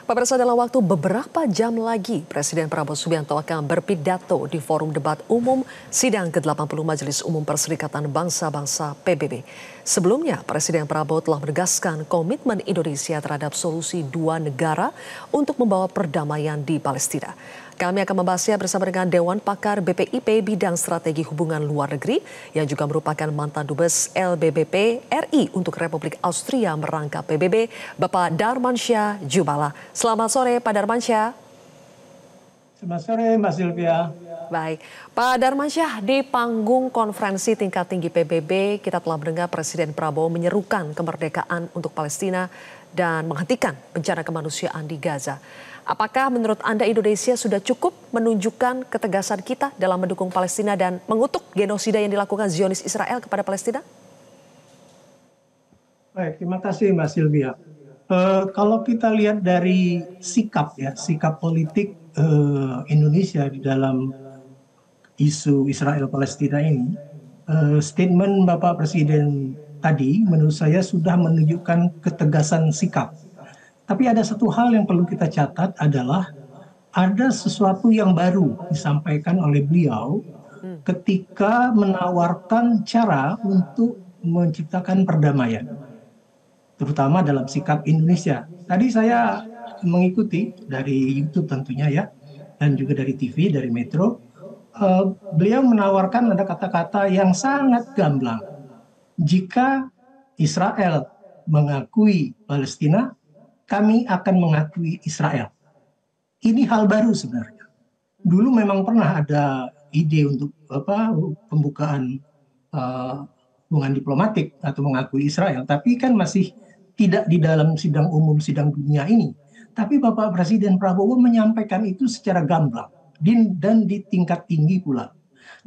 Pemirsa, dalam waktu beberapa jam lagi, Presiden Prabowo Subianto akan berpidato di forum debat umum sidang ke-80 Majelis Umum Perserikatan Bangsa-Bangsa PBB. Sebelumnya, Presiden Prabowo telah menegaskan komitmen Indonesia terhadap solusi dua negara untuk membawa perdamaian di Palestina. Kami akan membahasnya bersama dengan Dewan Pakar BPIP Bidang Strategi Hubungan Luar Negeri yang juga merupakan mantan Dubes LBBP RI untuk Republik Austria merangkap PBB, Bapak Darmansyah Jubala. Selamat sore Pak Darmansyah. Selamat sore Mbak Sylvia. Baik, Pak Darmansyah, di panggung konferensi tingkat tinggi PBB kita telah mendengar Presiden Prabowo menyerukan kemerdekaan untuk Palestina dan menghentikan bencana kemanusiaan di Gaza. Apakah menurut Anda Indonesia sudah cukup menunjukkan ketegasan kita dalam mendukung Palestina dan mengutuk genosida yang dilakukan Zionis Israel kepada Palestina? Baik, terima kasih Mbak Sylvia. Kalau kita lihat dari sikap politik Indonesia di dalam isu Israel-Palestina ini, statement Bapak Presiden tadi menurut saya sudah menunjukkan ketegasan sikap. Tapi ada satu hal yang perlu kita catat adalah ada sesuatu yang baru disampaikan oleh beliau ketika menawarkan cara untuk menciptakan perdamaian, terutama dalam sikap Indonesia. Tadi saya mengikuti dari YouTube tentunya ya, dan juga dari TV, dari Metro. Beliau menawarkan ada kata-kata yang sangat gamblang. Jika Israel mengakui Palestina, kami akan mengakui Israel. Ini hal baru sebenarnya. Dulu memang pernah ada ide untuk pembukaan hubungan diplomatik atau mengakui Israel, tapi kan masih tidak di dalam sidang umum, sidang dunia ini. Tapi Bapak Presiden Prabowo menyampaikan itu secara gamblang dan di tingkat tinggi pula.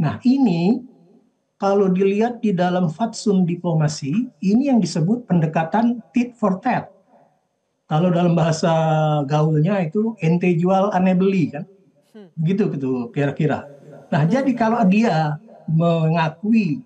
Nah ini kalau dilihat di dalam fatsun diplomasi, ini yang disebut pendekatan tit for tat. Kalau dalam bahasa gaulnya itu ente jual ane beli kan, gitu kira-kira. Nah jadi kalau dia mengakui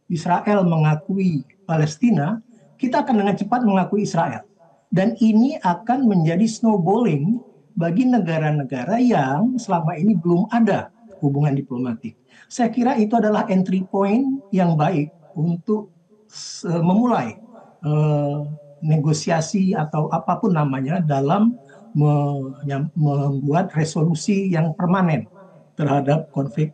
Israel mengakui Palestina, kita akan dengan cepat mengakui Israel. Dan ini akan menjadi snowballing bagi negara-negara yang selama ini belum ada hubungan diplomatik. Saya kira itu adalah entry point yang baik untuk memulai negosiasi atau apapun namanya dalam membuat resolusi yang permanen terhadap konflik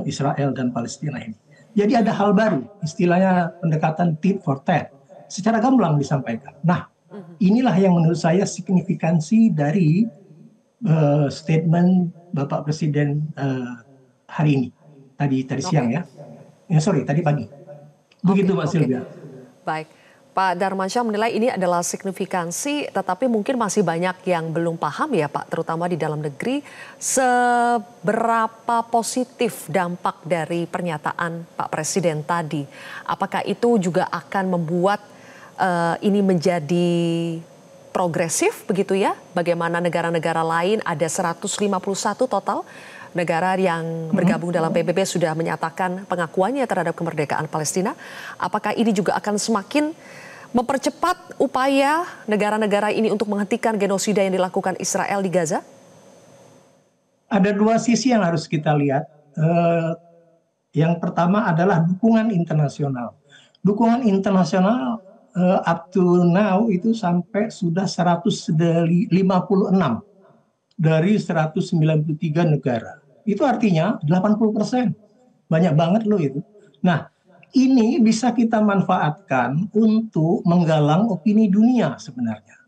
Israel dan Palestina ini. Jadi ada hal baru, istilahnya pendekatan tit for tat, secara gamblang disampaikan. Nah, inilah yang menurut saya signifikansi dari statement Bapak Presiden hari ini, tadi siang ya. Tadi pagi. Begitu Mbak Sylvia. Baik. Pak Darmansyah menilai ini adalah signifikansi, tetapi mungkin masih banyak yang belum paham ya Pak, terutama di dalam negeri, seberapa positif dampak dari pernyataan Pak Presiden tadi. Apakah itu juga akan membuat ini menjadi progresif begitu ya? Bagaimana negara-negara lain, ada 151 total negara yang bergabung dalam PBB sudah menyatakan pengakuannya terhadap kemerdekaan Palestina. Apakah ini juga akan semakin mempercepat upaya negara-negara ini untuk menghentikan genosida yang dilakukan Israel di Gaza? Ada dua sisi yang harus kita lihat. Yang pertama adalah dukungan internasional. Dukungan internasional up to now itu sampai sudah 156 dari 193 negara. Itu artinya 80%. Banyak banget loh itu. Nah, ini bisa kita manfaatkan untuk menggalang opini dunia sebenarnya.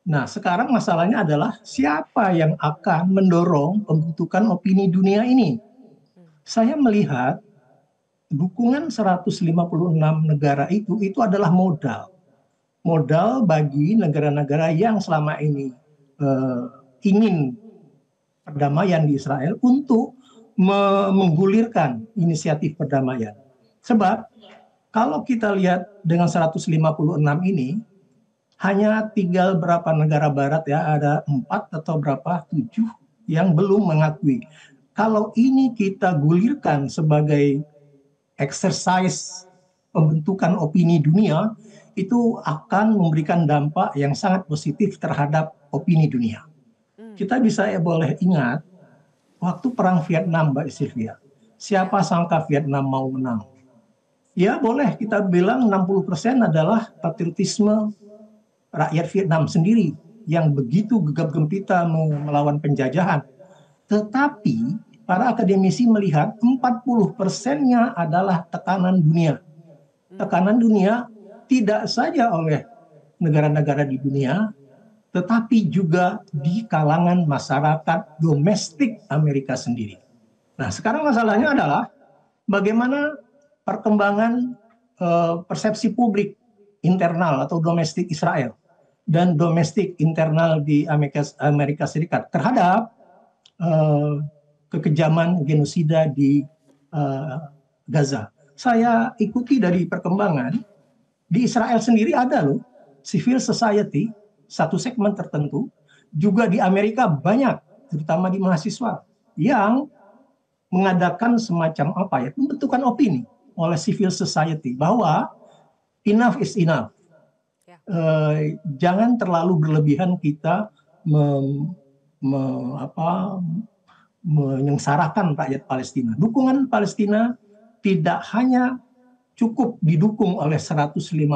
Nah, sekarang masalahnya adalah siapa yang akan mendorong pembentukan opini dunia ini. Saya melihat dukungan 156 negara itu adalah modal. Modal bagi negara-negara yang selama ini ingin perdamaian di Israel untuk menggulirkan inisiatif perdamaian. Sebab kalau kita lihat dengan 156 ini, hanya tinggal berapa negara barat ya, ada 4 atau berapa, 7 yang belum mengakui. Kalau ini kita gulirkan sebagai exercise pembentukan opini dunia, itu akan memberikan dampak yang sangat positif terhadap opini dunia. Kita bisa boleh ingat waktu perang Vietnam, Mbak Sylvia. Siapa sangka Vietnam mau menang? Ya boleh kita bilang 60% adalah patriotisme rakyat Vietnam sendiri yang begitu gegap gempita melawan penjajahan. Tetapi para akademisi melihat 40%-nya adalah tekanan dunia. Tekanan dunia tidak saja oleh negara-negara di dunia, tetapi juga di kalangan masyarakat domestik Amerika sendiri. Nah, sekarang masalahnya adalah bagaimana perkembangan persepsi publik internal atau domestik Israel dan domestik internal di Amerika Serikat terhadap kekejaman genosida di Gaza. Saya ikuti dari perkembangan di Israel sendiri ada loh civil society satu segmen tertentu, juga di Amerika banyak, terutama di mahasiswa yang mengadakan semacam pembentukan opini oleh civil society bahwa enough is enough. Jangan terlalu berlebihan kita menyengsarakan rakyat Palestina. Dukungan Palestina tidak hanya cukup didukung oleh 156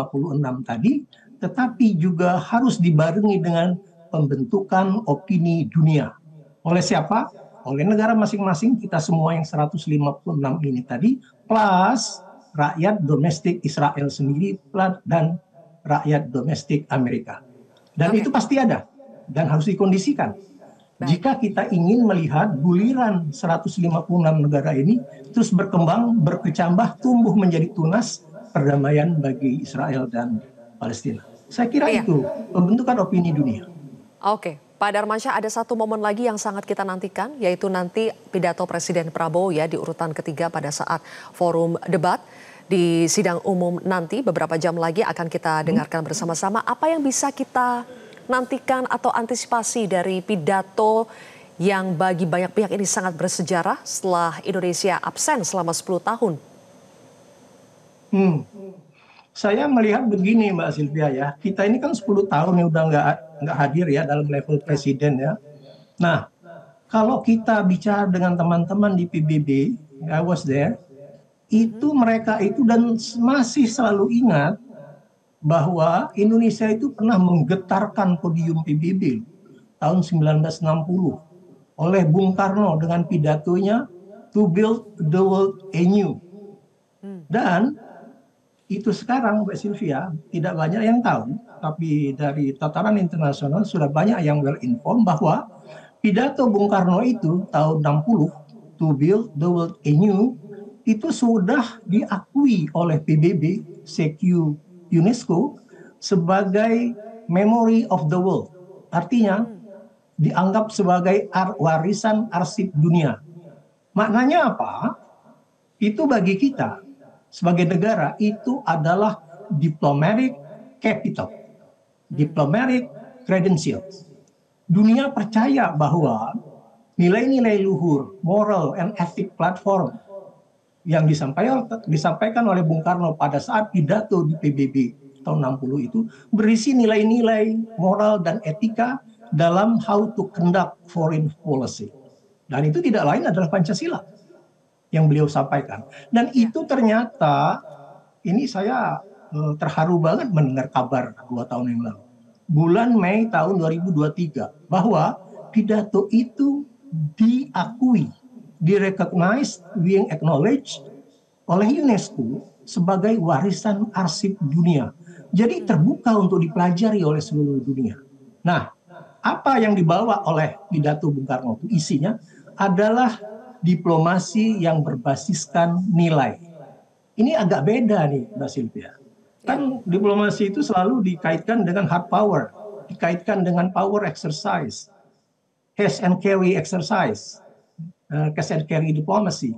tadi, tetapi juga harus dibarengi dengan pembentukan opini dunia. Oleh siapa? Oleh negara masing-masing, kita semua yang 156 ini tadi, plus rakyat domestik Israel sendiri, dan rakyat domestik Amerika. Dan itu pasti ada, dan harus dikondisikan. Jika kita ingin melihat guliran 156 negara ini terus berkembang, berkecambah, tumbuh menjadi tunas perdamaian bagi Israel dan Palestina. Saya kira itu pembentukan opini dunia. Oke, Pak Darmansyah, ada satu momen lagi yang sangat kita nantikan, yaitu nanti pidato Presiden Prabowo ya di urutan ketiga pada saat forum debat di sidang umum nanti. Beberapa jam lagi akan kita dengarkan bersama-sama. Apa yang bisa kita nantikan atau antisipasi dari pidato yang bagi banyak pihak ini sangat bersejarah setelah Indonesia absen selama 10 tahun? Saya melihat begini Mbak Sylvia ya, kita ini kan 10 tahun ya udah nggak hadir ya dalam level presiden ya. Nah, kalau kita bicara dengan teman-teman di PBB, I was there, itu mereka itu dan masih selalu ingat bahwa Indonesia itu pernah menggetarkan podium PBB tahun 1960 oleh Bung Karno dengan pidatonya To Build the World Anew. Dan itu sekarang Mbak Sylvia tidak banyak yang tahu, tapi dari tataran internasional sudah banyak yang well informed bahwa pidato Bung Karno itu tahun 60 To Build the World Anew itu sudah diakui oleh PBB, CQ, UNESCO sebagai Memory of the World. Artinya dianggap sebagai warisan arsip dunia. Maknanya apa? Itu bagi kita sebagai negara itu adalah diplomatic capital, diplomatic credentials. Dunia percaya bahwa nilai-nilai luhur, moral and ethic platform yang disampaikan oleh Bung Karno pada saat pidato di PBB tahun 60 itu berisi nilai-nilai moral dan etika dalam how to conduct foreign policy. Dan itu tidak lain adalah Pancasila yang beliau sampaikan. Dan itu ternyata, ini saya terharu banget mendengar kabar 2 tahun yang lalu. Bulan Mei tahun 2023, bahwa pidato itu diakui, direcognize, being acknowledged oleh UNESCO sebagai warisan arsip dunia. Jadi terbuka untuk dipelajari oleh seluruh dunia. Nah, apa yang dibawa oleh pidato Bung Karno itu isinya adalah diplomasi yang berbasiskan nilai. Ini agak beda nih Mbak Sylvia. Kan diplomasi itu selalu dikaitkan dengan hard power, dikaitkan dengan power exercise, cash and carry exercise, cash and carry diplomacy.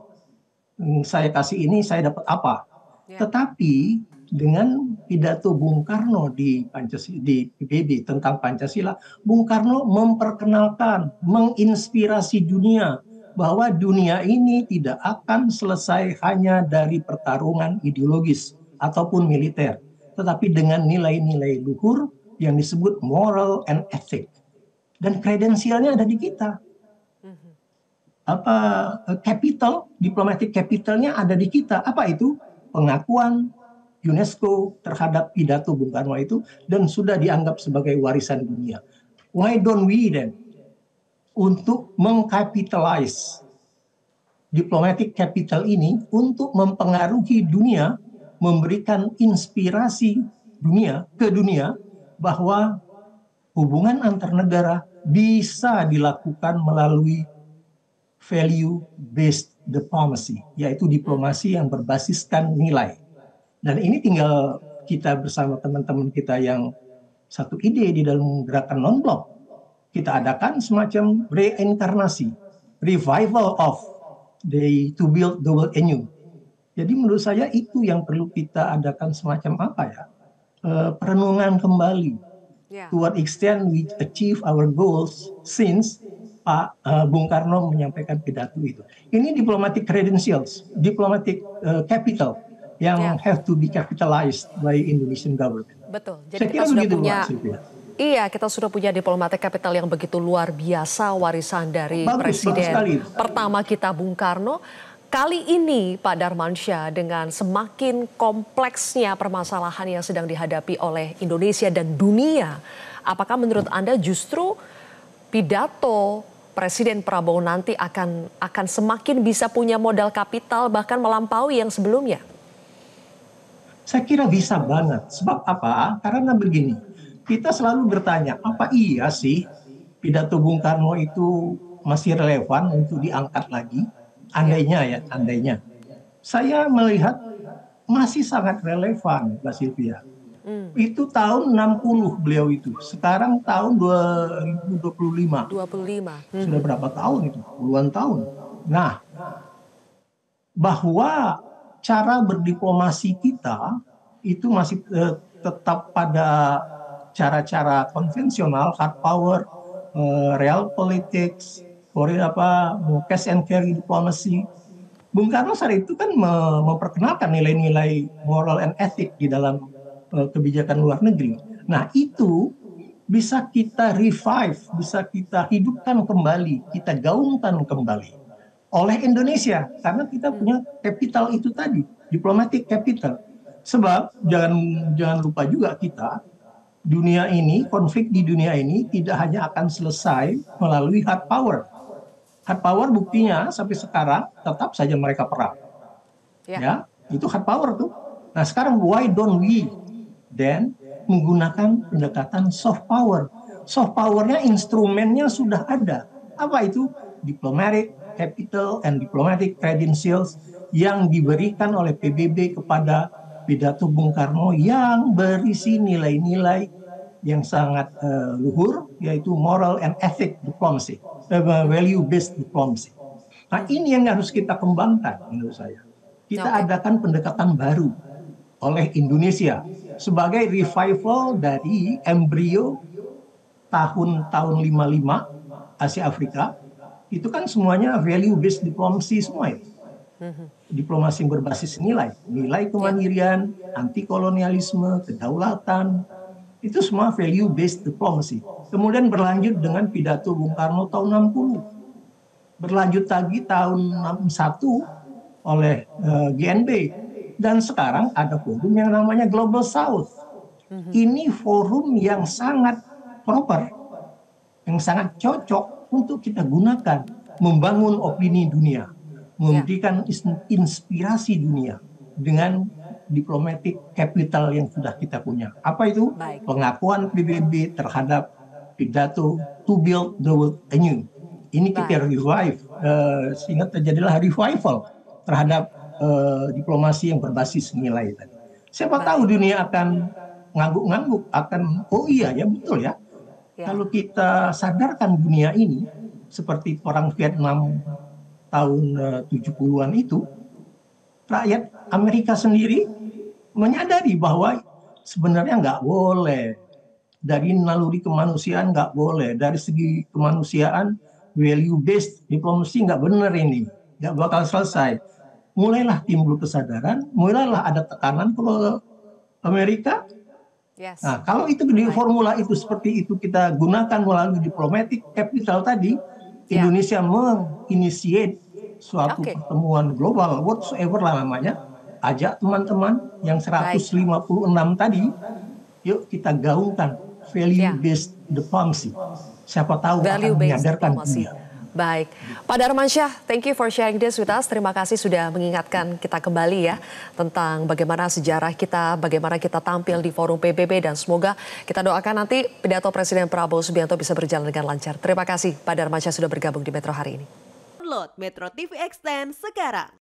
Saya kasih ini, saya dapat apa. Tetapi dengan pidato Bung Karno di PBB tentang Pancasila, Bung Karno memperkenalkan, menginspirasi dunia bahwa dunia ini tidak akan selesai hanya dari pertarungan ideologis ataupun militer. tetapi dengan nilai-nilai luhur yang disebut moral and ethic. Dan kredensialnya ada di kita. Diplomatic capitalnya ada di kita. Apa itu? Pengakuan UNESCO terhadap pidato Bung Karno itu dan sudah dianggap sebagai warisan dunia. Why don't we then untuk mengkapitalize diplomatic capital ini untuk mempengaruhi dunia, memberikan inspirasi ke dunia bahwa hubungan antar negara bisa dilakukan melalui value-based diplomacy, yaitu diplomasi yang berbasiskan nilai. Dan ini tinggal kita bersama teman-teman kita yang satu ide di dalam gerakan non-blok. Kita adakan semacam reinkarnasi, revival of to build the world anew. Jadi menurut saya itu yang perlu kita adakan semacam apa ya? Perenungan kembali. To what extent we achieve our goals since Pak Bung Karno menyampaikan pidato itu. Ini diplomatic credentials, diplomatic capital yang have to be capitalized by Indonesian government. Betul. Jadi kita sudah punya, kita sudah punya diplomatic capital yang begitu luar biasa, warisan dari Presiden pertama kita Bung Karno. Kali ini Pak Darmansyah, dengan semakin kompleksnya permasalahan yang sedang dihadapi oleh Indonesia dan dunia, apakah menurut Anda justru pidato Presiden Prabowo nanti akan semakin bisa punya modal kapital bahkan melampaui yang sebelumnya? Saya kira bisa banget. Sebab apa? Karena begini, kita selalu bertanya, apa iya sih pidato Bung Karno itu masih relevan untuk diangkat lagi? Andainya. Saya melihat masih sangat relevan, Mbak Sylvia. Itu tahun 60 beliau itu. Sekarang tahun 2025. Sudah berapa tahun itu? Puluhan tahun. Nah, bahwa cara berdiplomasi kita itu masih tetap pada cara-cara konvensional, hard power, real politics, cash and carry diplomacy. Bung Karno saat itu kan memperkenalkan nilai-nilai moral and ethic di dalam kebijakan luar negeri. Nah itu bisa kita revive, bisa kita hidupkan kembali, kita gaungkan kembali oleh Indonesia. Karena kita punya capital itu tadi, diplomatic capital. Sebab jangan lupa juga kita, dunia ini, konflik di dunia ini tidak hanya akan selesai melalui hard power. Hard power buktinya sampai sekarang tetap saja mereka perang. Ya, itu hard power tuh. Nah sekarang why don't we then menggunakan pendekatan soft power? Soft powernya instrumennya sudah ada. Apa itu? Diplomatic capital and diplomatic credentials yang diberikan oleh PBB kepada pidato Bung Karno yang berisi nilai-nilai yang sangat luhur, yaitu moral and ethic diplomacy, value-based diplomacy. Nah ini yang harus kita kembangkan menurut saya. Kita adakan pendekatan baru oleh Indonesia sebagai revival dari embrio tahun-tahun 55 Asia Afrika. Itu kan semuanya value-based diplomacy semua ya. Diplomasi yang berbasis nilai kemandirian, anti kolonialisme, kedaulatan, itu semua value-based diplomacy. Kemudian berlanjut dengan pidato Bung Karno tahun 60. Berlanjut lagi tahun 61 oleh GNB. Dan sekarang ada forum yang namanya Global South. Ini forum yang sangat proper, yang sangat cocok untuk kita gunakan, membangun opini dunia, memberikan inspirasi dunia dengan diplomatic capital yang sudah kita punya. Apa itu? Pengakuan PBB terhadap pidato to build the world anew. Ini kita revive, sehingga terjadilah revival terhadap diplomasi yang berbasis nilai tadi. Siapa tahu dunia akan ngangguk-ngangguk, akan ya betul ya. Kalau kita sadarkan dunia ini, seperti perang Vietnam tahun 70-an itu, rakyat Amerika sendiri menyadari bahwa sebenarnya nggak boleh. Dari naluri kemanusiaan nggak boleh. Dari segi kemanusiaan, value-based diplomasi nggak benar ini. Nggak bakal selesai. Mulailah timbul kesadaran, mulailah ada tekanan ke Amerika. Yes. Nah, kalau itu di formula itu seperti itu kita gunakan melalui diplomatic capital tadi, Indonesia menginisiate suatu pertemuan global, whatsoever lah namanya, ajak teman-teman yang 156 tadi, yuk kita gaungkan value-based diplomacy. Siapa tahu akan menyadarkan dunia. Baik, Pak Darmansyah, thank you for sharing this with us. Terima kasih sudah mengingatkan kita kembali ya tentang bagaimana sejarah kita, bagaimana kita tampil di forum PBB, dan semoga kita doakan nanti pidato Presiden Prabowo Subianto bisa berjalan dengan lancar. Terima kasih Pak Darmansyah sudah bergabung di Metro hari ini. Download Metro TV Extend sekarang.